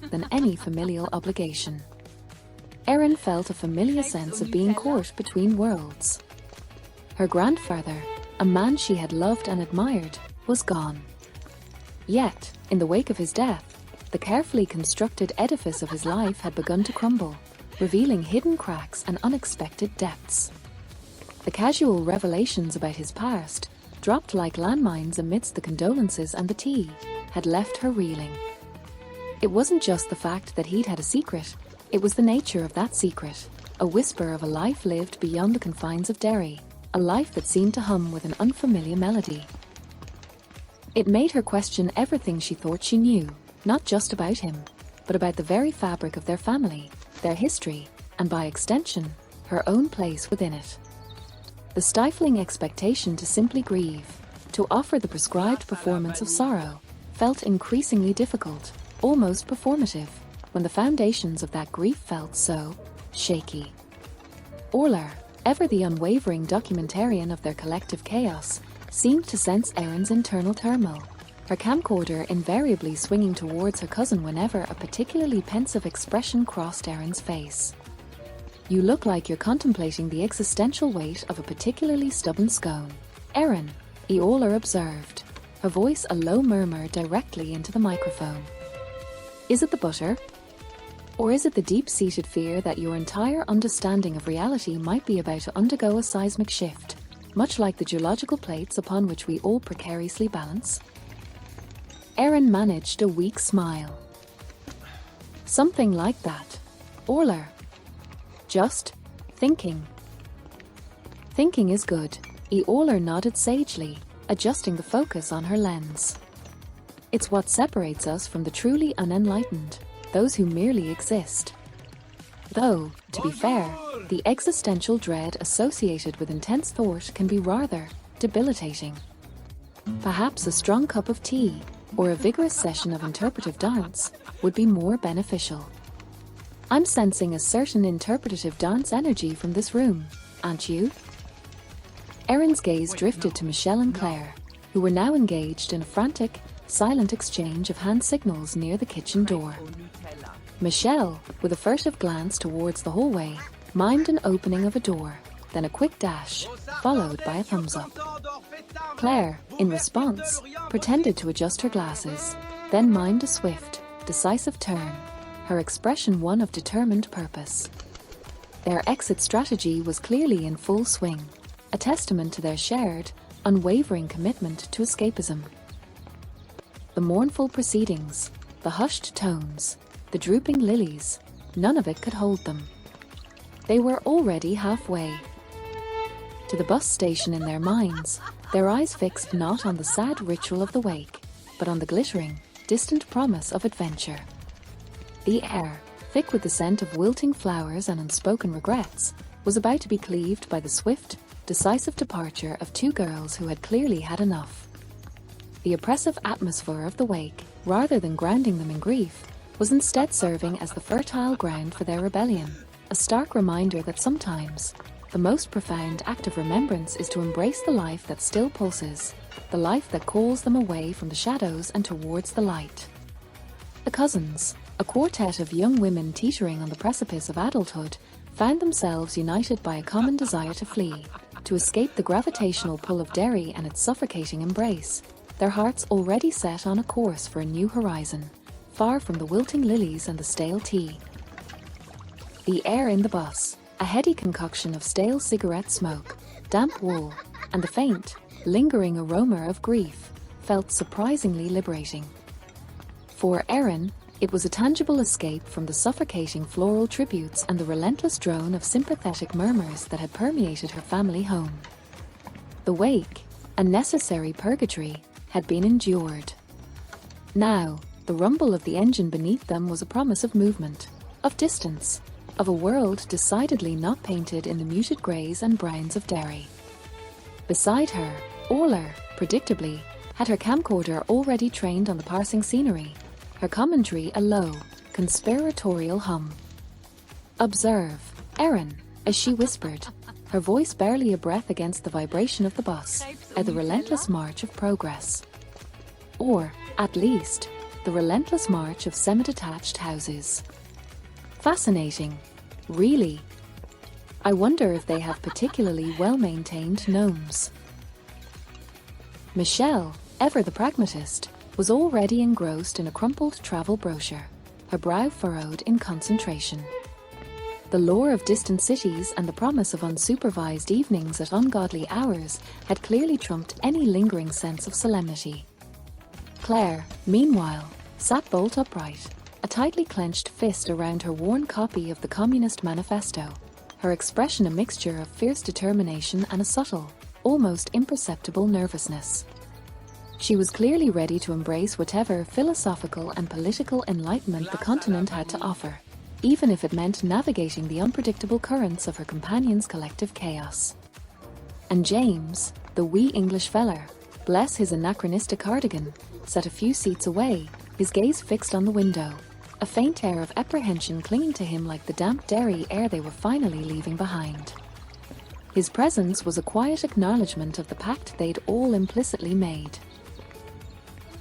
than any familial obligation. Erin felt a familiar sense of being caught between worlds. Her grandfather, a man she had loved and admired, was gone. Yet, in the wake of his death, the carefully constructed edifice of his life had begun to crumble, revealing hidden cracks and unexpected depths. The casual revelations about his past, dropped like landmines amidst the condolences and the tea, had left her reeling. It wasn't just the fact that he'd had a secret, it was the nature of that secret, a whisper of a life lived beyond the confines of Derry, a life that seemed to hum with an unfamiliar melody. It made her question everything she thought she knew, not just about him, but about the very fabric of their family, their history, and by extension, her own place within it. The stifling expectation to simply grieve, to offer the prescribed performance of sorrow, felt increasingly difficult, almost performative, when the foundations of that grief felt so shaky. Orla, ever the unwavering documentarian of their collective chaos, seemed to sense Erin's internal turmoil, her camcorder invariably swinging towards her cousin whenever a particularly pensive expression crossed Erin's face. "You look like you're contemplating the existential weight of a particularly stubborn scone, Erin," Eola observed, her voice a low murmur directly into the microphone. "Is it the butter? Or is it the deep-seated fear that your entire understanding of reality might be about to undergo a seismic shift, much like the geological plates upon which we all precariously balance?" Erin managed a weak smile. "Something like that, Orla. Just thinking." "Thinking is good," Eola nodded sagely, adjusting the focus on her lens. "It's what separates us from the truly unenlightened, those who merely exist. Though, to be fair, the existential dread associated with intense thought can be rather debilitating. Perhaps a strong cup of tea, or a vigorous session of interpretive dance, would be more beneficial. I'm sensing a certain interpretative dance energy from this room, aren't you?" Erin's gaze drifted to Michelle and Claire, who were now engaged in a frantic, silent exchange of hand signals near the kitchen door. Michelle, with a furtive glance towards the hallway, mimed an opening of a door, then a quick dash, followed by a thumbs up. Claire, in response, pretended to adjust her glasses, then mimed a swift, decisive turn, her expression one of determined purpose. Their exit strategy was clearly in full swing, a testament to their shared, unwavering commitment to escapism. The mournful proceedings, the hushed tones, the drooping lilies, none of it could hold them. They were already halfway to the bus station in their minds, their eyes fixed not on the sad ritual of the wake, but on the glittering, distant promise of adventure. The air, thick with the scent of wilting flowers and unspoken regrets, was about to be cleaved by the swift, decisive departure of two girls who had clearly had enough. The oppressive atmosphere of the wake, rather than grounding them in grief, was instead serving as the fertile ground for their rebellion, a stark reminder that sometimes the most profound act of remembrance is to embrace the life that still pulses, the life that calls them away from the shadows and towards the light. The cousins, a quartet of young women teetering on the precipice of adulthood, found themselves united by a common desire to flee, to escape the gravitational pull of Derry and its suffocating embrace, their hearts already set on a course for a new horizon, far from the wilting lilies and the stale tea. The air in the bus, a heady concoction of stale cigarette smoke, damp wool, and the faint, lingering aroma of grief, felt surprisingly liberating. For Erin, it was a tangible escape from the suffocating floral tributes and the relentless drone of sympathetic murmurs that had permeated her family home. The wake, a necessary purgatory, had been endured. Now, the rumble of the engine beneath them was a promise of movement, of distance, of a world decidedly not painted in the muted greys and browns of Derry. Beside her, Orla, predictably, had her camcorder already trained on the passing scenery, her commentary a low, conspiratorial hum. "Observe, Erin," as she whispered, her voice barely a breath against the vibration of the bus, at the relentless march of progress. Or, at least, the relentless march of semi-detached houses. Fascinating. Really. I wonder if they have particularly well-maintained gnomes. Michelle, ever the pragmatist, was already engrossed in a crumpled travel brochure, her brow furrowed in concentration. The lure of distant cities and the promise of unsupervised evenings at ungodly hours had clearly trumped any lingering sense of solemnity. Claire, meanwhile, sat bolt upright, a tightly clenched fist around her worn copy of the Communist Manifesto, her expression a mixture of fierce determination and a subtle, almost imperceptible nervousness. She was clearly ready to embrace whatever philosophical and political enlightenment the continent had to offer, even if it meant navigating the unpredictable currents of her companion's collective chaos. And James, the wee English feller, bless his anachronistic cardigan, sat a few seats away, his gaze fixed on the window, a faint air of apprehension clinging to him like the damp Derry air they were finally leaving behind. His presence was a quiet acknowledgement of the pact they'd all implicitly made.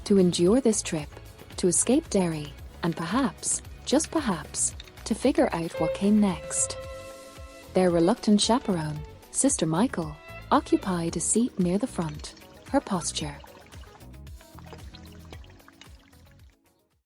To endure this trip, to escape Derry, and perhaps, just perhaps, to figure out what came next. Their reluctant chaperone, Sister Michael, occupied a seat near the front, her posture